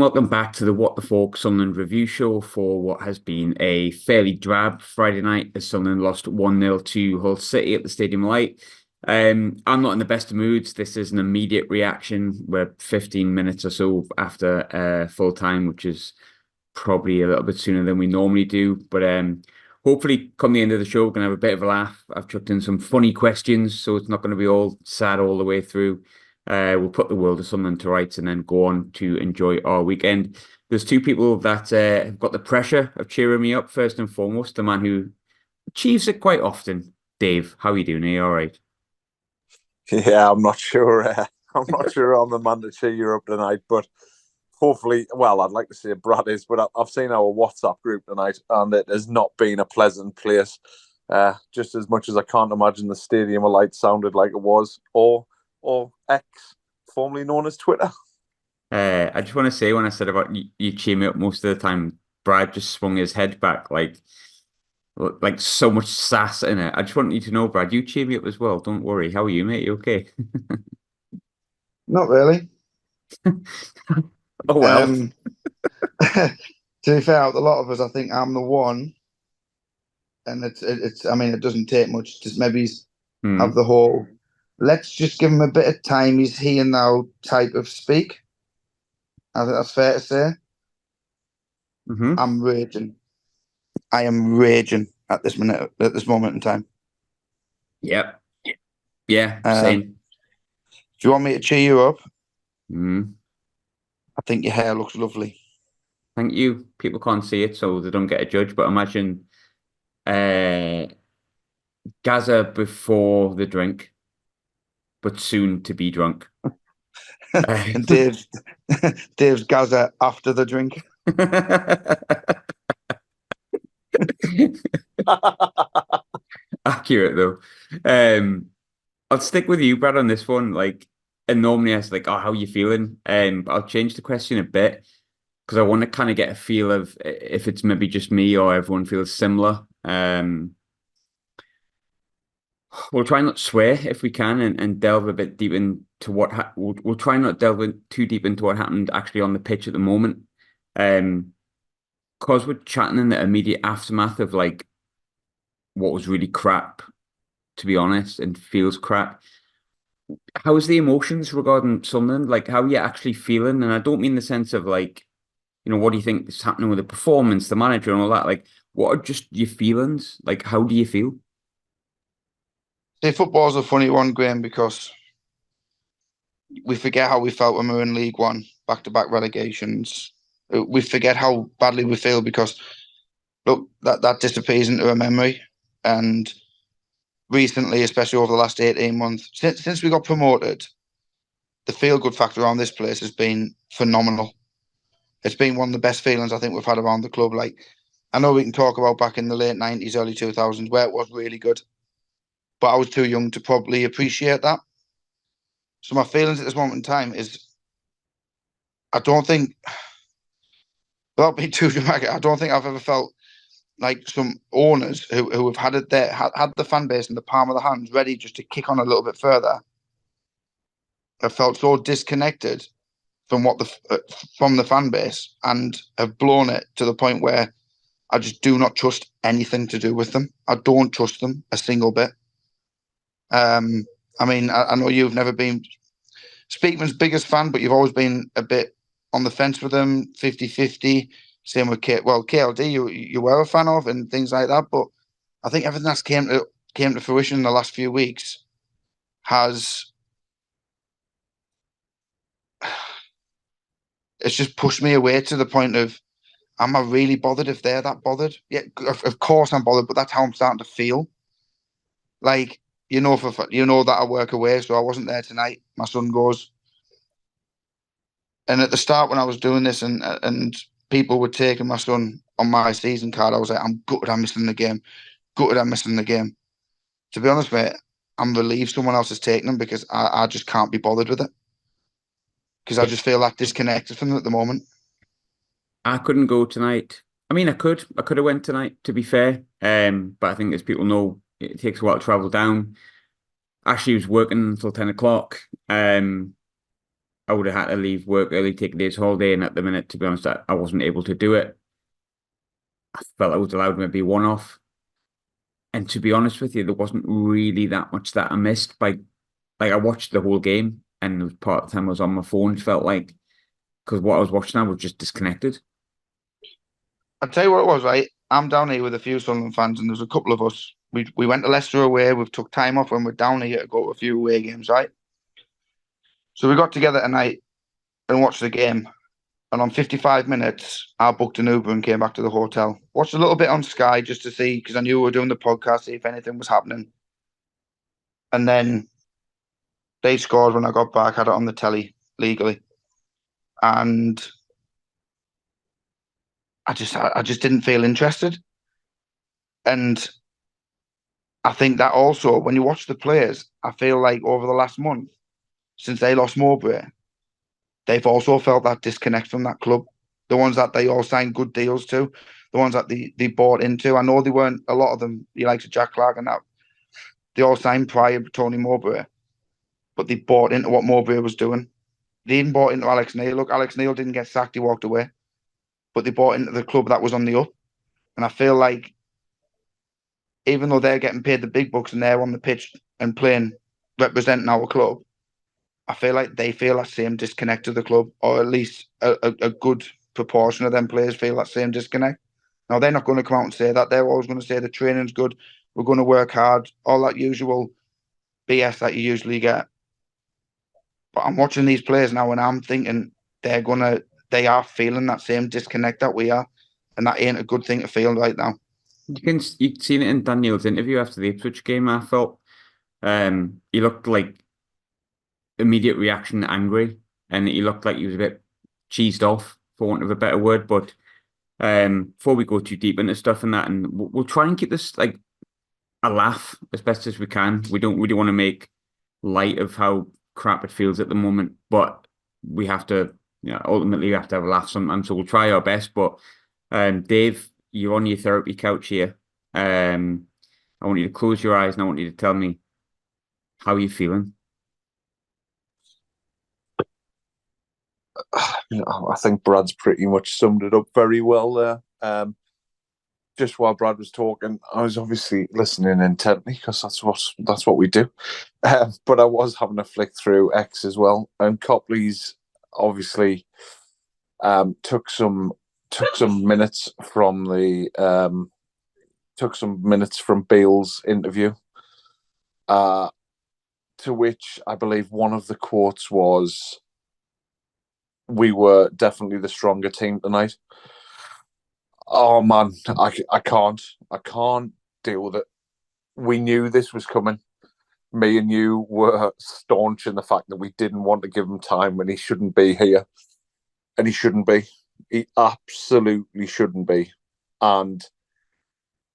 welcome back to the What the Falk Sunderland review show for what has been a fairly drab Friday night as Sunderland lost 1-0 to Hull City at the Stadium Light. I'm not in the best of moods. This is an immediate reaction. We're 15 minutes or so after full time, which is probably a little bit sooner than we normally do. But hopefully, come the end of the show, we're going to have a bit of a laugh. I've chucked in some funny questions, so it's not going to be all sad all the way through. We'll put the world of Sunderland to rights and then go on to enjoy our weekend. There's two people that have got the pressure of cheering me up. First and foremost, the man who achieves it quite often. Dave, how are you doing? Are you all right? Yeah, I'm not sure. I'm not sure I'm the man to cheer you up tonight, but hopefully, well, I'd like to say Brad is, but I've seen our WhatsApp group tonight, and it has not been a pleasant place. Just as much as I can't imagine the Stadium of Light sounded like it was, or X, formerly known as Twitter. I just want to say, when I said about you cheer me up most of the time, Brad just swung his head back like so much sass in it. I just want you to know, Brad, you cheer me up as well. Don't worry. How are you, mate? You okay? Not really. Oh well. To be fair, out of a lot of us, I think I'm the one, and it's. I mean, it doesn't take much. Just maybe have the whole. Let's just give him a bit of time. He's here now type of speak. I think that's fair to say. I'm raging. I am raging at this moment in time. Yep. Yeah. Same. Do you want me to cheer you up? Mm. I think your hair looks lovely. Thank you. People can't see it, so they don't get a judge. But imagine Gaza before the drink, but soon to be drunk. And Dave's Gaza after the drink. Accurate though. I'll stick with you, Brad, on this one. And normally I was like, "Oh, how are you feeling?" But I'll change the question a bit because I want to kind of get a feel of if it's maybe just me or everyone feels similar. We'll try not to swear if we can and delve a bit deep into we'll try not delve too deep into what happened actually on the pitch at the moment. Because we're chatting in the immediate aftermath of what was really crap, to be honest, and feels crap. How's the emotions regarding Sunderland? How are you actually feeling? And I don't mean the sense of what do you think is happening with the performance, the manager and all that? What are just your feelings? How do you feel? See, football's a funny one, Graham, because we forget how we felt when we were in League One, back-to-back relegations. We forget how badly we feel because, look, that disappears into a memory. And recently, especially over the last 18 months, since we got promoted, the feel-good factor around this place has been phenomenal. It's been one of the best feelings I think we've had around the club. I know we can talk about back in the late 90s, early 2000s, where it was really good. But I was too young to probably appreciate that. So my feelings at this moment in time is, I don't think, without being too dramatic, I don't think I've ever felt like some owners who have had the fan base in the palm of their hands, ready just to kick on a little bit further, have felt so disconnected from from the fan base and have blown it to the point where I just do not trust anything to do with them. I don't trust them a single bit. I mean, I know you've never been Speakman's biggest fan, but you've always been a bit on the fence with him, 50-50. Same with KLD, you were a fan of and things like that. But I think everything that's came to fruition in the last few weeks has it's just pushed me away to the point of, am I really bothered if they're that bothered? Yeah, of course I'm bothered, but that's how I'm starting to feel. That I work away, so I wasn't there tonight. My son goes. And at the start when I was doing this and people were taking my son on my season card, I was like, I'm gutted I'm missing the game. Gutted I'm missing the game. To be honest, mate, I'm relieved someone else has taken him because I just can't be bothered with it. Because I just feel that disconnected from them at the moment. I couldn't go tonight. I mean, I could have went tonight, to be fair. But I think as people know, it takes a while to travel down. Ashley was working until 10 o'clock. I I would have had to leave work early, take a day's holiday, and at the minute, to be honest, I wasn't able to do it. I felt I was allowed maybe one off. And to be honest with you, there wasn't really that much that I missed. I watched the whole game, and there was part of the time I was on my phone. It felt like because what I was watching, I was just disconnected. I'll tell you what it was, right? I'm down here with a few Sunderland fans, and there's a couple of us. We went to Leicester away. We've took time off when we're down here to go to a few away games, right? So we got together tonight and watched the game. And on 55 minutes, I booked an Uber and came back to the hotel. Watched a little bit on Sky just to see, because I knew we were doing the podcast, see if anything was happening. And then they scored when I got back, had it on the telly legally. And I just didn't feel interested. And I think that also, when you watch the players, I feel like over the last month, since they lost Mowbray, they've also felt that disconnect from that club. The ones that they all signed good deals to, the ones that they bought into. I know they weren't, a lot of them, you like Jack Clark and that, they all signed prior to Tony Mowbray, but they bought into what Mowbray was doing. They even bought into Alex Neil. Look, Alex Neil didn't get sacked, he walked away. But they bought into the club that was on the up. And I feel like even though they're getting paid the big bucks and they're on the pitch and playing, representing our club, I feel like they feel that same disconnect to the club, or at least a good proportion of them players feel that same disconnect. Now, they're not going to come out and say that. They're always going to say the training's good, we're going to work hard, all that usual BS that you usually get. But I'm watching these players now and I'm thinking they are feeling that same disconnect that we are. And that ain't a good thing to feel right now. You'd seen it in Daniel's interview after the Ipswich game, I felt. He looked like immediate reaction angry, and he looked like he was a bit cheesed off, for want of a better word. But before we go too deep into stuff and that, and we'll try and keep this like a laugh as best as we can. We don't really want to make light of how crap it feels at the moment, but we have to, ultimately we have to have a laugh sometimes. So we'll try our best. But Dave, you're on your therapy couch here. I want you to close your eyes and I want you to tell me how you're feeling. I think Brad's pretty much summed it up very well there. Just while Brad was talking, I was obviously listening intently because that's what we do. But I was having a flick through X as well, and Copley's obviously took some minutes from Beale's interview, to which I believe one of the quotes was, "We were definitely the stronger team tonight." Oh man, I can't deal with it. We knew this was coming. Me and you were staunch in the fact that we didn't want to give him time when he shouldn't be here. And he shouldn't be. He absolutely shouldn't be. And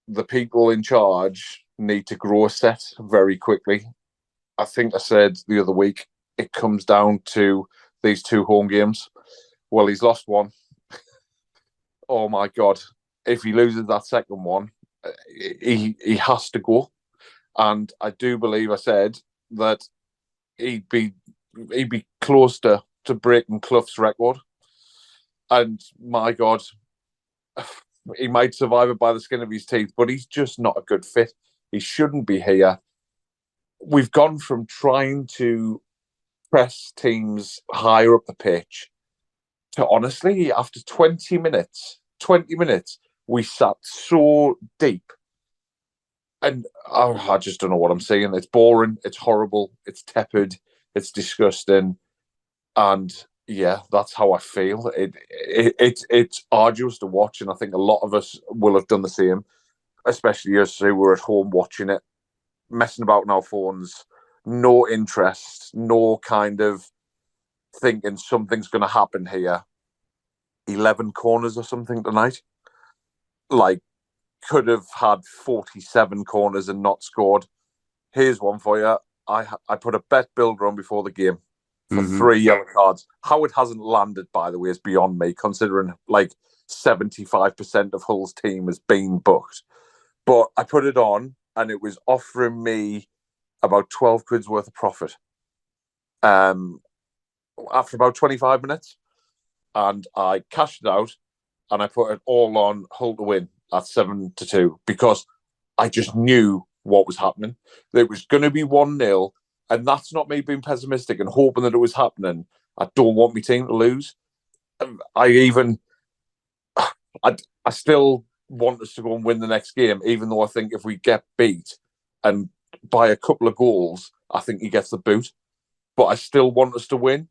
the people in charge need to grow a set very quickly. I think I said the other week, it comes down to these two home games. Well, he's lost one. Oh my God. If he loses that second one, he has to go. And I do believe I said that he'd be close to breaking Clough's record. And my God, he might survive it by the skin of his teeth, but he's just not a good fit. He shouldn't be here. We've gone from trying to press teams higher up the pitch to, honestly, after 20 minutes, we sat so deep. And I just don't know what I'm saying. It's boring. It's horrible. It's tepid. It's disgusting. And yeah, that's how I feel. It's arduous to watch, and I think a lot of us will have done the same, especially us who were at home watching it, messing about on our phones, no interest, no kind of thinking something's going to happen here. 11 corners or something tonight. Like, could have had 47 corners and not scored. Here's one for you. I put a bet builder on before the game for 3 yellow cards. How it hasn't landed, by the way, is beyond me, considering like 75% of Hull's team has been booked. But I put it on and it was offering me about 12 quid's worth of profit. after about 25 minutes, and I cashed it out, and I put it all on Hull to win at 7-2 because I just knew what was happening. It was going to be 1-0, and that's not me being pessimistic and hoping that it was happening. I don't want my team to lose. I still want us to go and win the next game, even though I think if we get beat and by a couple of goals, I think he gets the boot. But I still want us to win.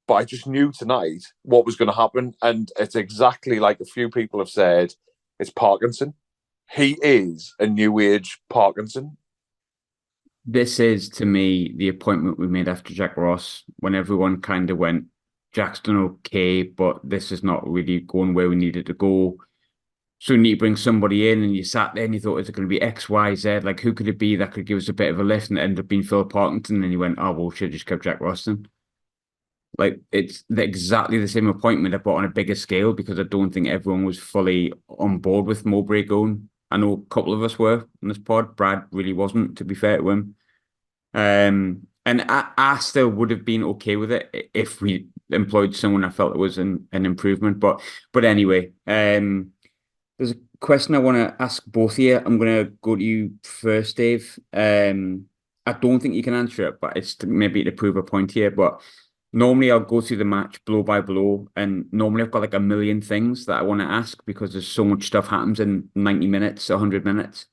But I just knew tonight what was going to happen. And it's exactly like a few people have said, it's Parkinson. He is a new age Parkinson. This is, to me, the appointment we made after Jack Ross, when everyone kind of went, Jack's done okay, but this is not really going where we needed to go. So you need to bring somebody in, and you sat there and you thought, is it going to be X, Y, Z? Like, who could it be that could give us a bit of a lift? And it ended up being Phil Parkinson. And you went, oh, well, we should have just kept Jack Ross then. Like, it's exactly the same appointment, but on a bigger scale, because I don't think everyone was fully on board with Mowbray going. I know a couple of us were in this pod. Brad really wasn't, to be fair to him. And I still would have been okay with it if we employed someone I felt it was an improvement. But anyway, there's a question I want to ask both of you. I'm going to go to you first, Dave. I don't think you can answer it, but it's maybe to prove a point here. But normally I'll go through the match blow by blow, and normally I've got like a million things that I want to ask because there's so much stuff happens in 90 minutes, 100 minutes.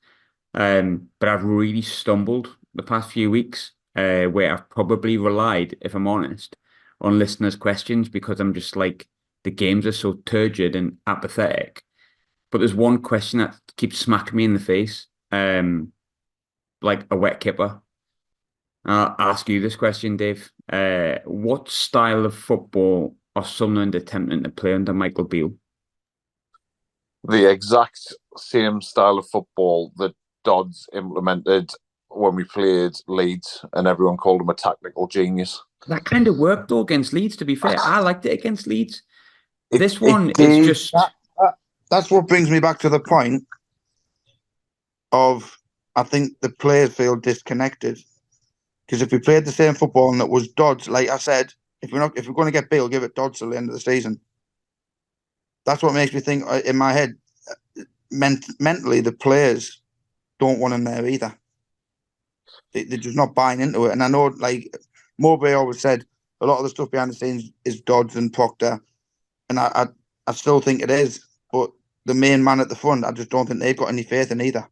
But I've really stumbled the past few weeks, where I've probably relied, if I'm honest, on listeners' questions because I'm just like, the games are so turgid and apathetic. But there's one question that keeps smacking me in the face, like a wet kipper. I'll ask you this question, Dave. What style of football are Sunderland attempting to play under Michael Beale? The exact same style of football that Dodds implemented when we played Leeds, and everyone called him a tactical genius. That kind of worked though against Leeds, to be fair. I liked it against Leeds. This one it is just... That's what brings me back to the point of, I think the players feel disconnected. Because if we played the same football and it was Dodds, like I said, if we're going to get Beale, give it Dodds till the end of the season. That's what makes me think in my head, mentally, the players don't want him there either. They're just not buying into it. And I know, like Mowbray always said, a lot of the stuff behind the scenes is Dodds and Proctor, and I still think it is. But the main man at the front, I just don't think they've got any faith in either.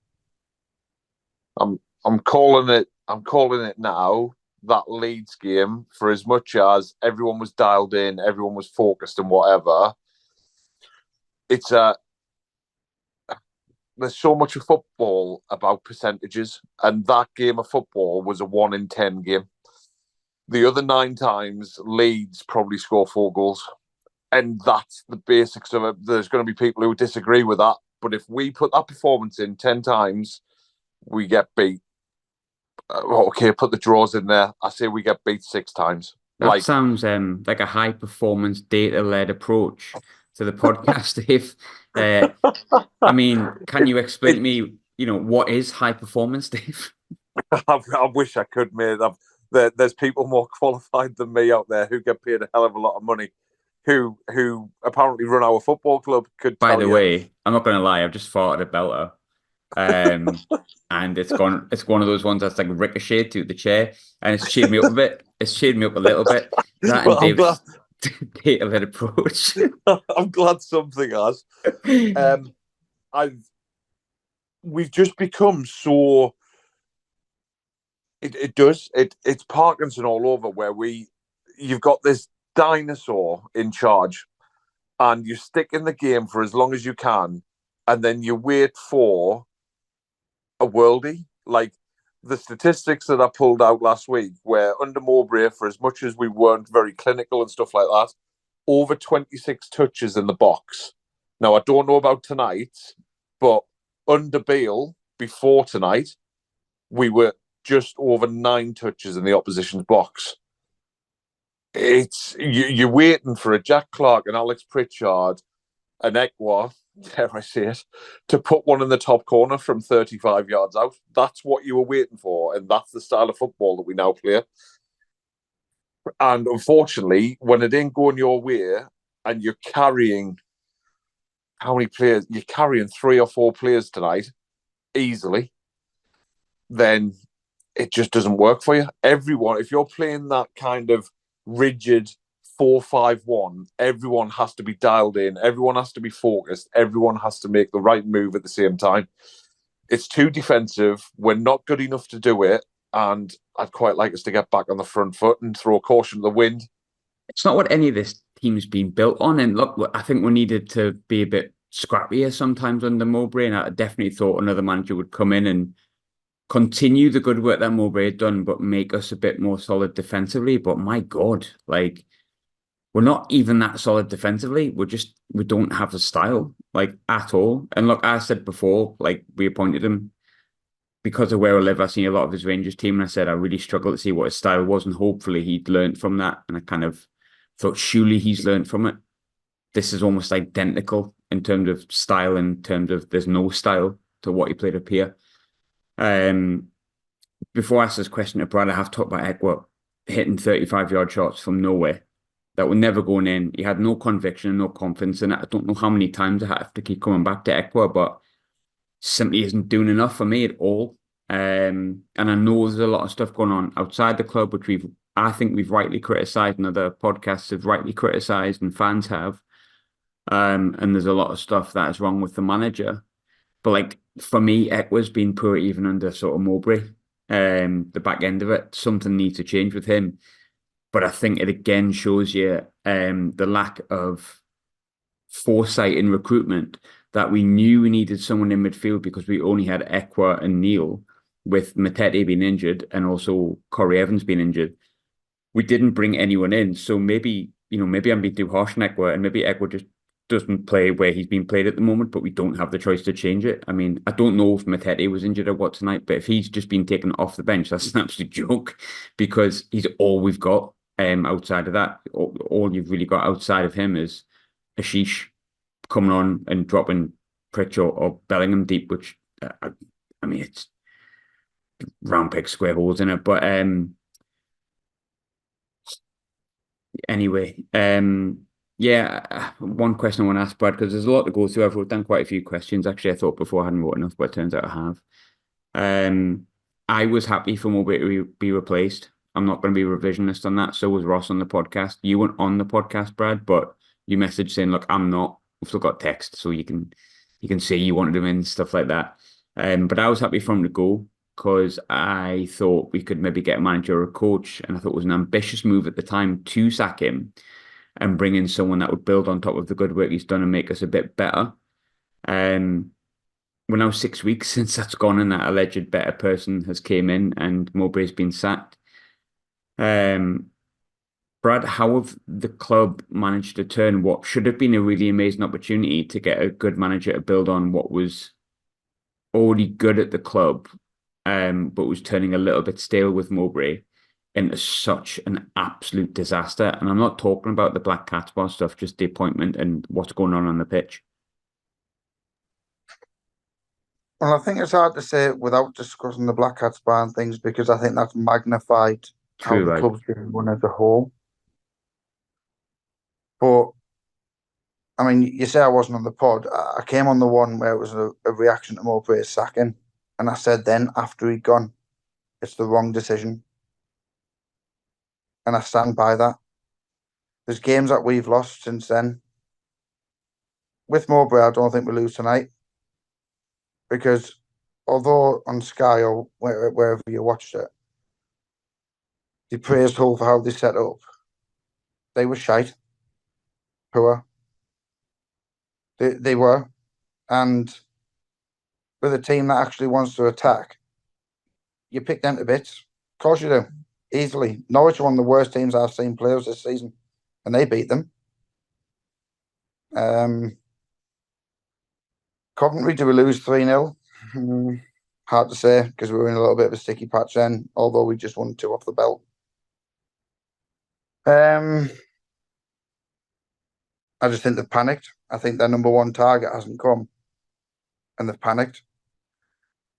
I'm calling it. I'm calling it now. That Leeds game, for as much as everyone was dialed in, everyone was focused and whatever, there's so much of football about percentages, and that game of football was a 1 in 10 game. The other 9 times, Leeds probably score 4 goals. And that's the basics of it. There's going to be people who disagree with that. But if we put that performance in 10 times, we get beat. Okay, put the draws in there. I say we get beat 6 times. That sounds like a high-performance, data-led approach to the podcast, Dave. I mean, can you explain to me, what is high performance, Dave? I wish I could, mate. There's people more qualified than me out there who get paid a hell of a lot of money, who apparently run our football club. By the way, I'm not going to lie, I've just farted a belter. And it's one of those ones that's like ricocheted to the chair, and it's cheered me up a bit. It's cheered me up a little bit. That and Dave's data-led approach. I'm glad something has. We've just become so. It's Parkinson all over. Where you've got this dinosaur in charge, and you stick in the game for as long as you can, and then you wait for a worldie. Like the statistics that I pulled out last week, where under Mowbray, for as much as we weren't very clinical and stuff like that, over 26 touches in the box. Now, I don't know about tonight, but under Beale, before tonight, we were just over 9 touches in the opposition's box. You're waiting for a Jack Clark and Alex Pritchard and Ekwa, dare I say it, to put one in the top corner from 35 yards out. That's what you were waiting for, and that's the style of football that we now play. And unfortunately, when it ain't going your way and you're carrying how many players? You're carrying 3 or 4 players tonight easily, then it just doesn't work for you. Everyone, if you're playing that kind of rigid 4-5-1, everyone has to be dialed in, everyone has to be focused, everyone has to make the right move at the same time. It's too defensive. We're not good enough to do it. And I'd quite like us to get back on the front foot and throw caution to the wind. It's not what any of this team's been built on. And look, I think we needed to be a bit scrappier sometimes under Mowbray. And I definitely thought another manager would come in and continue the good work that Mowbray had done, but make us a bit more solid defensively. But my God, like, we're not even that solid defensively. We don't have the style, like, at all. And look, I said before, like, we appointed him because of where I live. I've seen a lot of his Rangers team, and I said I really struggle to see what his style was, and hopefully he'd learned from that. And I kind of thought surely he's learned from it. This is almost identical in terms of style, in terms of there's no style to what he played up here. Before I ask this question to Brad, I have talked about Ekwa hitting 35-yard shots from nowhere that were never going in. He had no conviction, no confidence in it. I don't know how many times I have to keep coming back to Ekwa, but simply isn't doing enough for me at all. And I know there's a lot of stuff going on outside the club, which I think we've rightly criticised, and other podcasts have rightly criticised, and fans have. And there's a lot of stuff that is wrong with the manager. But like for me, Ekwa's been poor even under sort of Mowbray. The back end of it, something needs to change with him. But I think it again shows you the lack of foresight in recruitment, that we knew we needed someone in midfield because we only had Ekwa and Neil, with Matete being injured and also Corey Evans being injured. We didn't bring anyone in. So maybe I'm being too harsh on Ekwa, and maybe Ekwa just doesn't play where he's been played at the moment, but we don't have the choice to change it. I mean, I don't know if Matete was injured or what tonight, but if he's just been taken off the bench, that's an absolute joke, because he's all we've got outside of that. All you've really got outside of him is Ashish coming on and dropping Pritchard or Bellingham deep, which, I mean, it's round peg, square holes in it. But anyway, yeah, one question I want to ask Brad, because there's a lot to go through. I've wrote down quite a few questions. Actually, I thought before I hadn't wrote enough, but it turns out I have. I was happy for Mowbray to be replaced. I'm not going to be revisionist on that. So was Ross on the podcast. You weren't on the podcast, Brad, but you messaged saying, look, I'm not. We've still got text, so you can say you wanted him in, stuff like that. But I was happy for him to go, because I thought we could maybe get a manager or a coach, and I thought it was an ambitious move at the time to sack him and bring in someone that would build on top of the good work he's done and make us a bit better. We're now 6 weeks since that's gone, and that alleged better person has came in, and Mowbray's been sacked. Brad, how have the club managed to turn what should have been a really amazing opportunity to get a good manager to build on what was already good at the club, but was turning a little bit stale with Mowbray, into such an absolute disaster? And I'm not talking about the Black Cat Bar stuff, just the appointment and what's going on the pitch. Well, I think it's hard to say without discussing the Black Cats Bar and things, because I think that's magnified how the club's been run as a whole. But I mean, you say I wasn't on the pod. I came on the one where it was a reaction to Mowbray's sacking, and I said then, after he'd gone, it's the wrong decision. And I stand by that. There's games that we've lost since then. With Mowbray, I don't think we lose tonight, because although on Sky or wherever you watched it, they praised Hull for how they set up, they were shite. Poor. They were. And with a team that actually wants to attack, you pick them to bits. Of course you do. Easily. Norwich are one of the worst teams I've seen players this season, and they beat them. Coventry, do we lose 3-0? Hard to say, because we were in a little bit of a sticky patch then, although we just won 2 off the belt. I just think they've panicked. I think their number one target hasn't come, and they've panicked.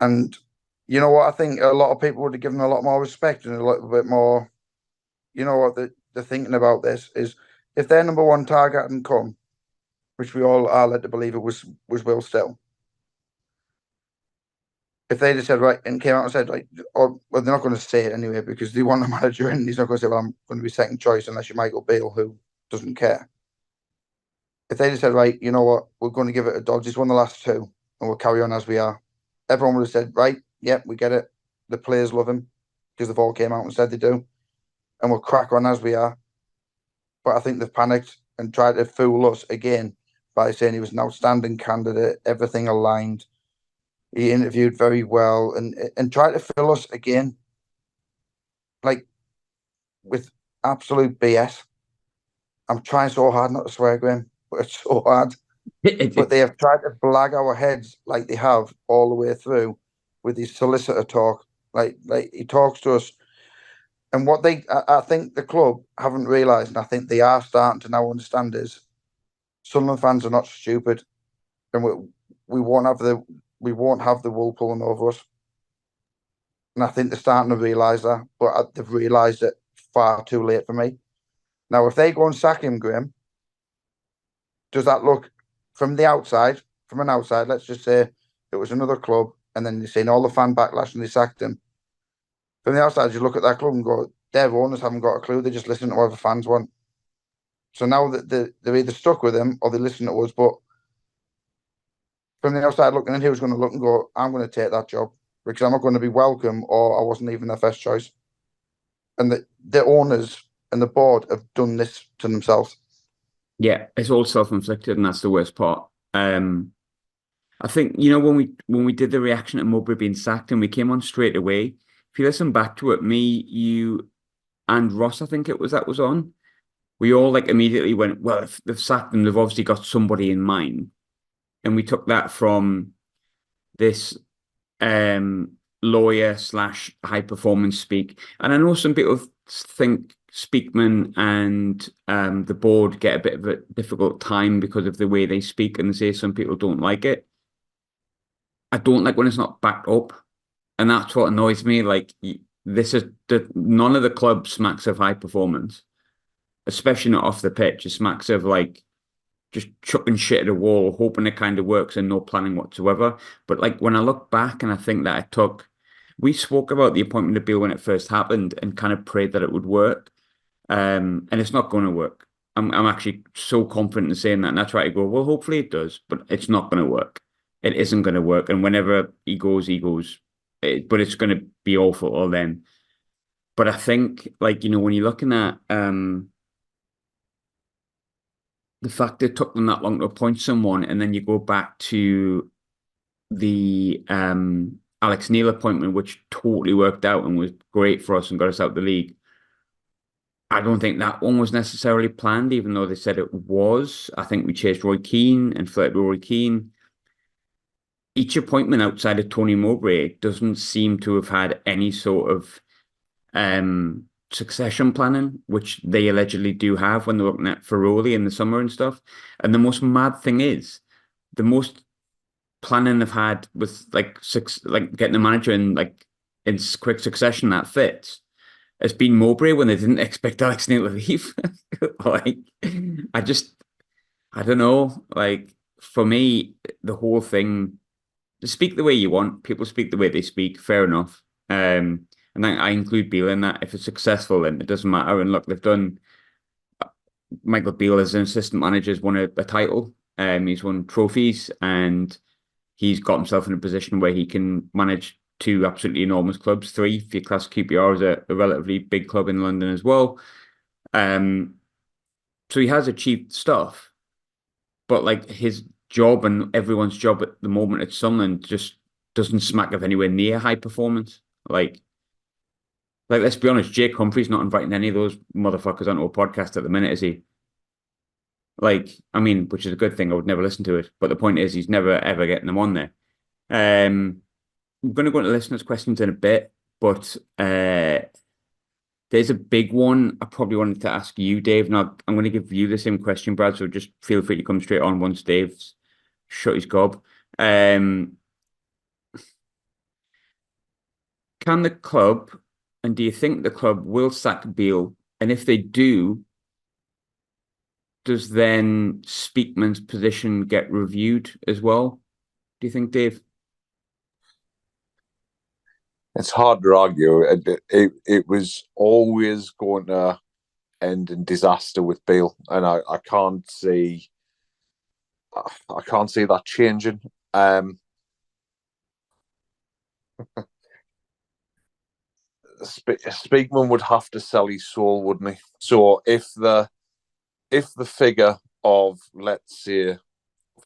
And you know what? I think a lot of people would have given a lot more respect and a little bit more you know what they're thinking about this is if their number one target hadn't come, which we all are led to believe it was Will Still. If they just said right and came out and said like, or well, they're not going to say it anyway because they want a manager in. He's not going to say, well, I'm going to be second choice unless you're Michael Beale, who doesn't care. If they just said, right, you know what, we're going to give it a dodge. He's won the last two, and we'll carry on as we are. Everyone would have said, right, yep, we get it. The players love him because they've all came out and said they do, and we'll crack on as we are. But I think they've panicked and tried to fool us again by saying he was an outstanding candidate, everything aligned. He interviewed very well and tried to fill us again, like with absolute BS. I'm trying so hard not to swear, Graham, but it's so hard. But they have tried to blag our heads like they have all the way through with his solicitor talk. Like he talks to us. And what I think the club haven't realised, and I think they are starting to now understand, is Sunderland fans are not stupid, and we won't have the wool pulling over us. And I think they're starting to realise that, but they've realised it far too late for me. Now, if they go and sack him, Graham, does that look from an outside? Let's just say it was another club, and then you're seeing all the fan backlash and they sacked him. From the outside, you look at that club and go, their owners haven't got a clue. They just listen to whatever fans want. So now that they're either stuck with him or they listen to us. But from the outside looking in, who's going to look and go, I'm going to take that job because I'm not going to be welcome or I wasn't even their first choice. And the owners and the board have done this to themselves. Yeah, it's all self-inflicted, and that's the worst part. I think, when we did the reaction to Mowbray being sacked and we came on straight away, if you listen back to it, me, you, and Ross, I think it was that was on, we all like immediately went, well, if they've sacked them, they've obviously got somebody in mind. And we took that from this lawyer / high performance speak. And I know some people think Speakman and the board get a bit of a difficult time because of the way they speak, and they say some people don't like it. I don't like when it's not backed up. And that's what annoys me. Like, none of the club smacks of high performance, especially not off the pitch. It smacks of like just chucking shit at a wall, hoping it kind of works and no planning whatsoever. But like when I look back and I think that we spoke about the appointment of Beale when it first happened and kind of prayed that it would work. And it's not going to work. I'm actually so confident in saying that. And I try to go, well, hopefully it does, but it's not going to work. It isn't going to work. And whenever he goes. But it's going to be awful all then. But I think, like, when you're looking at the fact it took them that long to appoint someone, and then you go back to the Alex Neil appointment, which totally worked out and was great for us and got us out of the league. I don't think that one was necessarily planned, even though they said it was. I think we chased Roy Keane and flirted with Roy Keane. Each appointment outside of Tony Mowbray doesn't seem to have had any sort of succession planning, which they allegedly do have when they're looking at Ferroli in the summer and stuff. And the most mad thing is, the most planning they've had with like getting a manager in quick succession that fits has been Mowbray when they didn't expect Alex Neil to leave. Like, I don't know. Like, for me, the whole thing, to speak the way you want, people speak the way they speak, fair enough. And I include Beale in that. If it's successful, then it doesn't matter. And look, they've done. Michael Beale as an assistant manager has won a title. He's won trophies, and he's got himself in a position where he can manage two absolutely enormous clubs. Three, if you class QPR as a relatively big club in London as well. So he has achieved stuff, but like his job and everyone's job at the moment at Sunderland just doesn't smack of anywhere near high performance. Like, let's be honest, Jake Humphrey's not inviting any of those motherfuckers onto a podcast at the minute, is he? Like, I mean, which is a good thing. I would never listen to it. But the point is, he's never, ever getting them on there. I'm going to go into listeners' questions in a bit, but there's a big one I probably wanted to ask you, Dave. Now, I'm going to give you the same question, Brad, so just feel free to come straight on once Dave's shut his gob. Can the club, and do you think the club will sack Beale And if they do, does then Speakman's position get reviewed as well? Do you think, Dave? It's hard to argue. It was always going to end in disaster with Beale, and I can't see that changing. Speakman would have to sell his soul, wouldn't he? So if the figure of, let's say,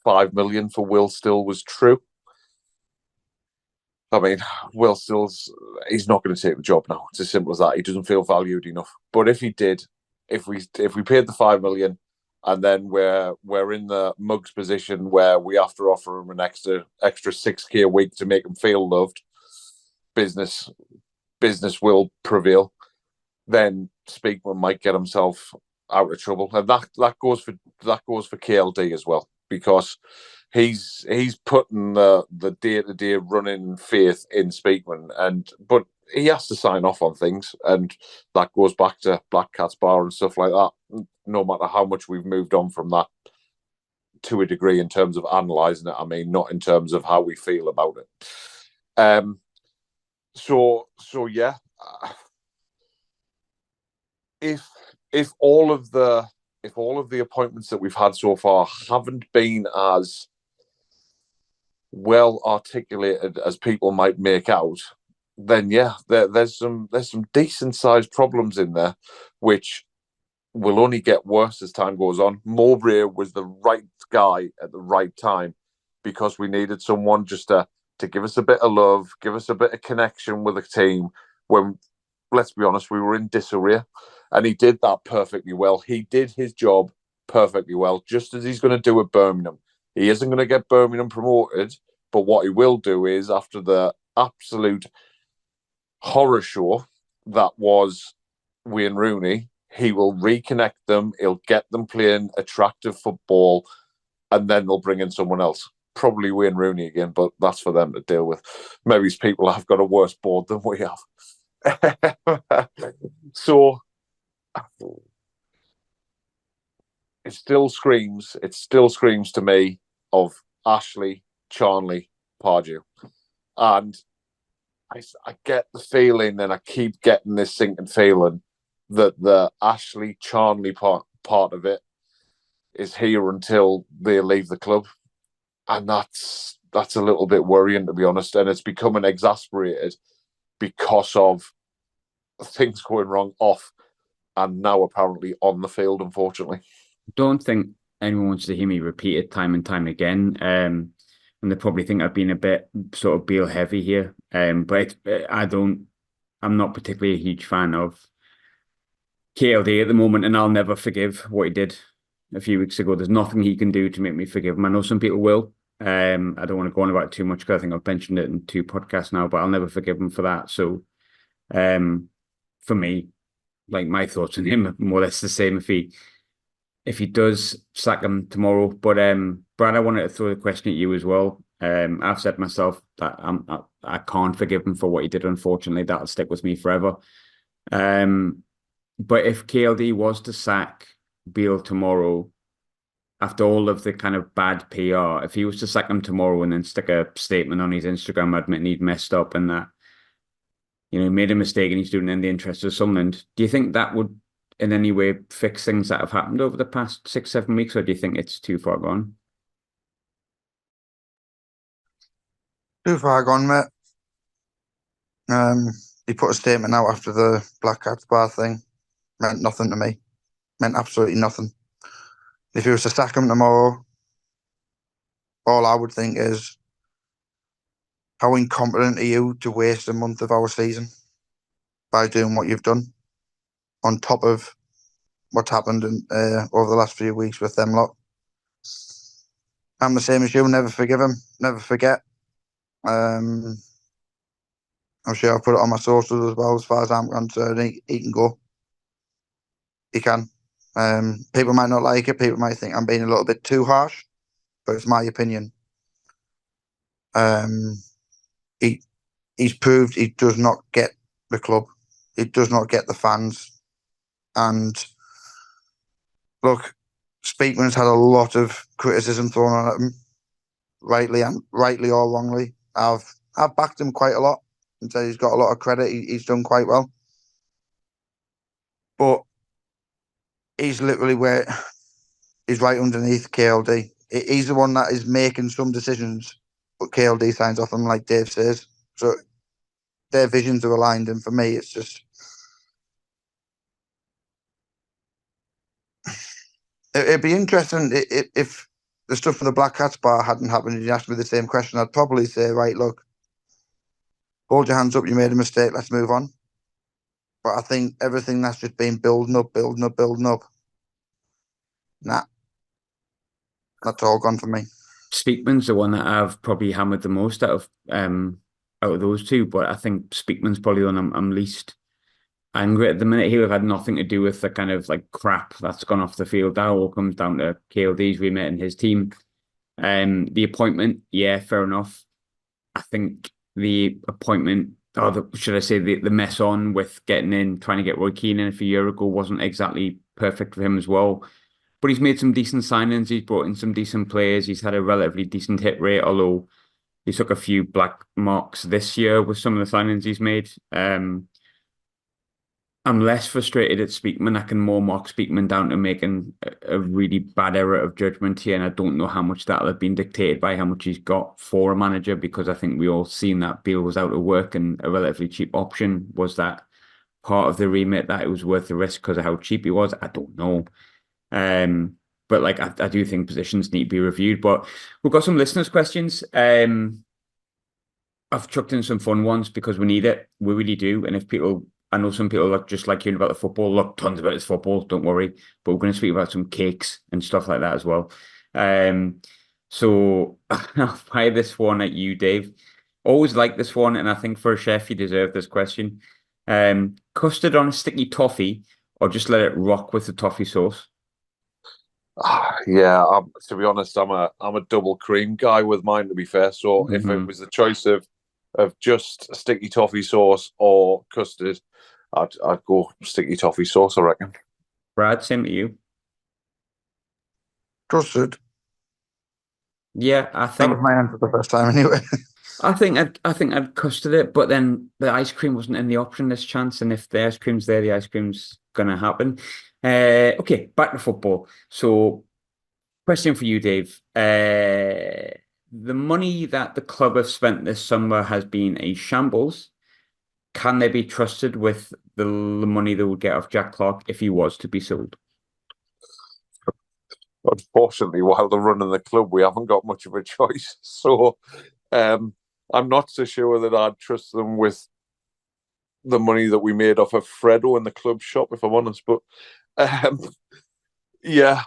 5 million for Will Still was true, I mean, Will Still's, he's not going to take the job now. It's as simple as that. He doesn't feel valued enough. But if he did, if we paid the 5 million, and then we're in the Mugs position where we have to offer him an extra 6K a week to make him feel loved, business will prevail. Then Speakman might get himself out of trouble, and that goes for KLD as well, because he's putting the day-to-day running faith in Speakman, but he has to sign off on things, and that goes back to Black Cat's Bar and stuff like that. No matter how much we've moved on from that, to a degree, in terms of analysing it, I mean, not in terms of how we feel about it. So yeah, if all of the appointments that we've had so far haven't been as well articulated as people might make out, then yeah, there's some decent sized problems in there, which will only get worse as time goes on. Mowbray was the right guy at the right time, because we needed someone just to give us a bit of love, give us a bit of connection with the team when, let's be honest, we were in disarray. And he did that perfectly well. He did his job perfectly well, just as he's going to do at Birmingham. He isn't going to get Birmingham promoted, but what he will do is, after the absolute horror show that was Wayne Rooney, he will reconnect them, he'll get them playing attractive football, and then they'll bring in someone else. Probably Wayne Rooney again, but that's for them to deal with. Maybe these people have got a worse board than we have. So it still screams to me of Ashley, Charnley, Pardew. And I get the feeling, and I keep getting this sinking feeling, that the Ashley Charnley part of it is here until they leave the club. And that's a little bit worrying, to be honest. And it's becoming exasperated because of things going wrong off and now apparently on the field, unfortunately. Don't think anyone wants to hear me repeat it time and time again. And they probably think I've been a bit sort of Beale heavy here. But I'm not particularly a huge fan of KLD at the moment, and I'll never forgive what he did a few weeks ago. There's nothing he can do to make me forgive him. I know some people will. I don't want to go on about it too much, because I think I've mentioned it in 2 podcasts now, but I'll never forgive him for that. So for me, like, my thoughts on him are more or less the same if he does sack him tomorrow. But Brad, I wanted to throw the question at you as well. I've said myself that I can't forgive him for what he did. Unfortunately, that'll stick with me forever. But if KLD was to sack Beale tomorrow, after all of the kind of bad PR, if he was to sack him tomorrow and then stick a statement on his Instagram admitting he'd messed up and that, he made a mistake and he's doing it in the interest of Sunderland, do you think that would in any way fix things that have happened over the past 6-7 weeks, or do you think it's too far gone? Too far gone, mate. He put a statement out after the Black Cat's Bar thing. Meant nothing to me. Meant absolutely nothing. If he was to sack him tomorrow, all I would think is, how incompetent are you to waste a month of our season by doing what you've done, on top of what's happened over the last few weeks with them lot. I'm the same as you. Never forgive him. Never forget. I'm sure I've put it on my socials as well. As far as I'm concerned, he can go. He can. People might not like it. People might think I'm being a little bit too harsh, but it's my opinion. He's proved he does not get the club. He does not get the fans. And look, Speakman's had a lot of criticism thrown on at him, rightly or wrongly. I've backed him quite a lot and said he's got a lot of credit. He's done quite well, but he's literally where he's right underneath KLD. He's the one that is making some decisions, but KLD signs off on them, like Dave says. So their visions are aligned, and for me, it's just it'd be interesting if the stuff for the Black Cats bar hadn't happened and you asked me the same question. I'd probably say, right, look, hold your hands up, you made a mistake, let's move on. But I think everything that's just been building up. Nah, that's all gone for me. Speakman's the one that I've probably hammered the most out of those two, but I think Speakman's probably the one I'm least angry at the minute. He'll have had nothing to do with the kind of like crap that's gone off the field. That all comes down to KLD's remit and his team. The appointment, yeah, fair enough. I think the appointment, should I say the mess on with getting in, trying to get Roy Keane in a few years ago wasn't exactly perfect for him as well. But he's made some decent signings. He's brought in some decent players. He's had a relatively decent hit rate, although he took a few black marks this year with some of the signings he's made. I'm less frustrated at Speakman. I can more mark Speakman down to making a really bad error of judgment here, and I don't know how much that'll have been dictated by how much he's got for a manager, because I think we all seen that Beale was out of work and a relatively cheap option. Was that part of the remit that it was worth the risk because of how cheap he was? I don't know. But like I do think positions need to be reviewed. But we've got some listeners' questions. I've chucked in some fun ones because we need it. We really do. And if people, I know some people just like hearing about the football. Look, tons about this football, don't worry. But we're going to speak about some cakes and stuff like that as well. So I'll fire this one at you, Dave. Always like this one, and I think for a chef, you deserve this question. Custard on a sticky toffee, or just let it rock with the toffee sauce? Yeah, to be honest, I'm a double cream guy with mine, to be fair. So if it was the choice of just sticky toffee sauce or custard, I'd go sticky toffee sauce, I reckon. Brad, same to you. Custard. Yeah, I think that was my answer the first time anyway. I think I'd custard it, but then the ice cream wasn't in the option this chance, and if the ice cream's there, the ice cream's gonna happen. Okay, back to football. So, question for you, Dave. The money that the club have spent this summer has been a shambles. Can they be trusted with the money they would get off Jack Clark if he was to be sold? Unfortunately, while they're running the club, we haven't got much of a choice. So, I'm not so sure that I'd trust them with the money that we made off of Fredo in the club shop, if I'm honest. But yeah,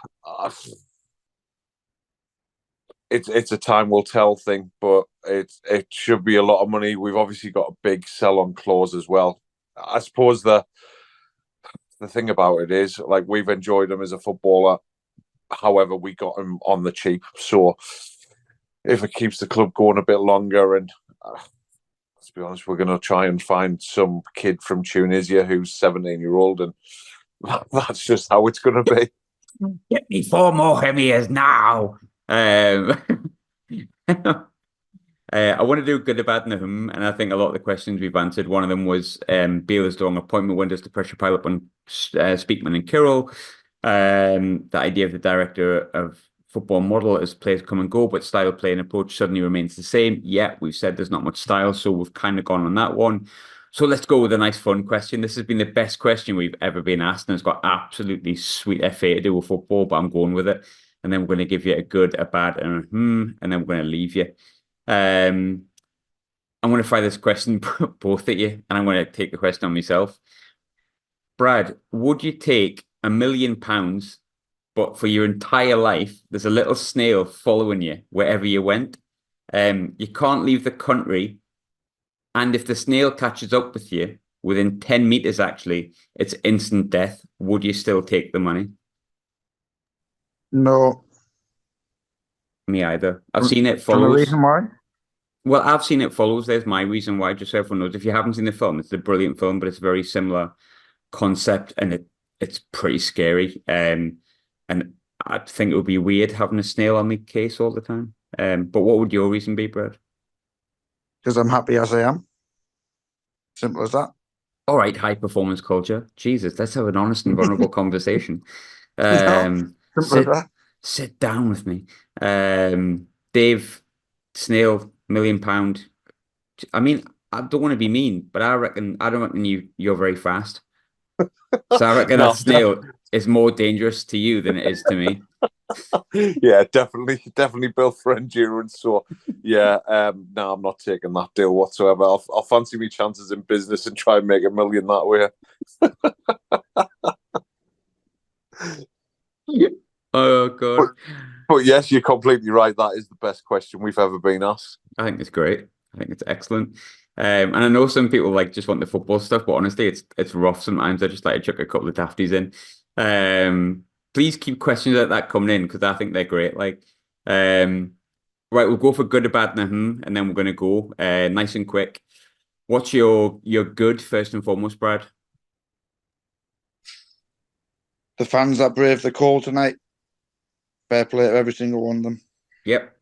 it's a time will tell thing, but it should be a lot of money. We've obviously got a big sell-on clause as well. I suppose the thing about it is, like, we've enjoyed him as a footballer. However, we got him on the cheap. So if it keeps the club going a bit longer, and let's be honest, we're going to try and find some kid from Tunisia who's 17-year-old, and that's just how it's going to be. Get me 4 more heaviers now. I want to do good, bad, and the and I think a lot of the questions we've answered. One of them was Beale is doing appointment windows to pressure pile up on Speakman and Kirill. The idea of the director of football model as players come and go, but style, play, and approach suddenly remains the same. Yeah, we've said there's not much style, so we've kind of gone on that one. So let's go with a nice fun question. This has been the best question we've ever been asked, and it's got absolutely sweet FA to do with football, but I'm going with it. And then we're going to give you a good, a bad, and and then we're going to leave you. I'm going to fire this question both at you, and I'm going to take the question on myself. Brad, would you take £1 million, but for your entire life, there's a little snail following you wherever you went? You can't leave the country, and if the snail catches up with you within 10 meters, actually, it's instant death. Would you still take the money? No. Me either. I've seen it follows. And the reason why? Well, I've seen it follows. There's my reason why, just so everyone knows. If you haven't seen the film, it's a brilliant film, but it's a very similar concept, and it's pretty scary. And I think it would be weird having a snail on my case all the time. But what would your reason be, Brad? Because I'm happy as I am. Simple as that. All right, high performance culture. Jesus, let's have an honest and vulnerable conversation. Simple as Sit that. sit down with me. Dave, snail, £1 million. I mean, I don't want to be mean, but I don't reckon you're very fast. So I reckon No, that snail is more dangerous to you than it is to me. yeah, definitely built for endurance. So yeah, no, I'm not taking that deal whatsoever. I'll fancy me chances in business and try and make $1 million that way. Oh God. But yes, you're completely right. That is the best question we've ever been asked. I think it's great. I think it's excellent. And I know some people like just want the football stuff, but honestly, it's rough sometimes. I just like to chuck a couple of dafties in. Please keep questions like that coming in because I think they're great. Like, right, we'll go for good, a bad, and then we're gonna go nice and quick. What's your good first and foremost, Brad? The fans that braved the call tonight. Fair play to every single one of them. Yep.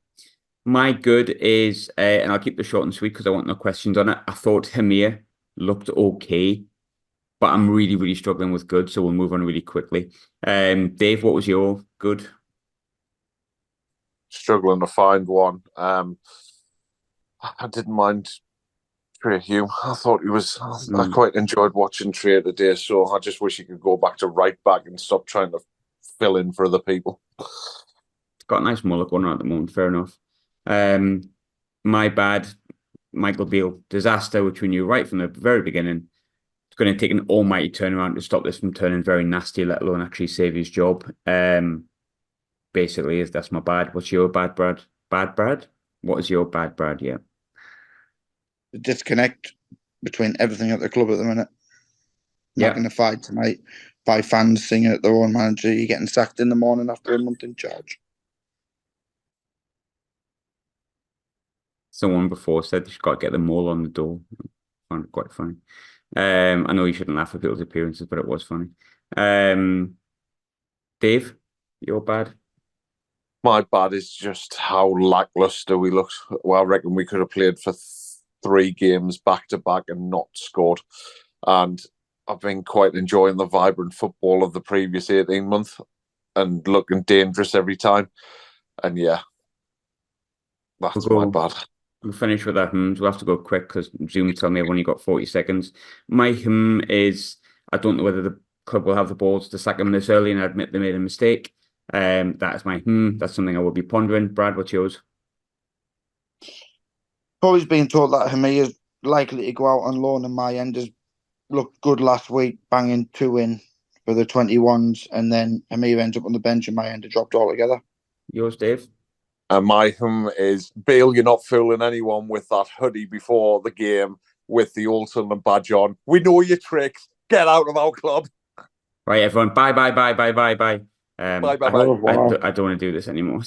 My good is, and I'll keep this short and sweet because I want no questions on it. I thought Hamir looked okay, but I'm really, really struggling with good, so we'll move on really quickly. Dave, what was your good? Struggling to find one. I didn't mind Trey Hume. I thought he was. I quite enjoyed watching Trey today. So I just wish he could go back to right back and stop trying to fill in for other people. Got a nice mullet going on at the moment. Fair enough. My bad, Michael Beale disaster, which we knew right from the very beginning. It's going to take an almighty turnaround to stop this from turning very nasty, let alone actually save his job. Basically, that's my bad. What's your bad, Brad? Bad, Brad? What is your bad, Brad? Yeah. The disconnect between everything at the club at the minute. Magnified tonight by fans singing at their own manager. You're getting sacked in the morning after a month in charge. Someone before said you've got to get the mole on the door. I found it quite funny. I know you shouldn't laugh at people's appearances, but it was funny. Dave, you're bad. My bad is just how lackluster we looked. Well, I reckon we could have played for 3 games back to back and not scored. And I've been quite enjoying the vibrant football of the previous 18 months and looking dangerous every time. And yeah, that's my bad. We'll finish with that. We'll have to go quick because Zoom tell me I've only got 40 seconds. My is, I don't know whether the club will have the balls to sack him this early and admit they made a mistake. That is my That's something I will be pondering. Brad, what's yours? Always been told that Hamir is likely to go out on loan, and my end has looked good last week, banging 2 in for the 21s, and then Hamir ends up on the bench and my end has dropped altogether. Yours, Dave? And my is, Beale, you're not fooling anyone with that hoodie before the game with the Old Sunderland badge on. We know your tricks. Get out of our club. Right, everyone. Bye. Bye. I don't want to do this anymore.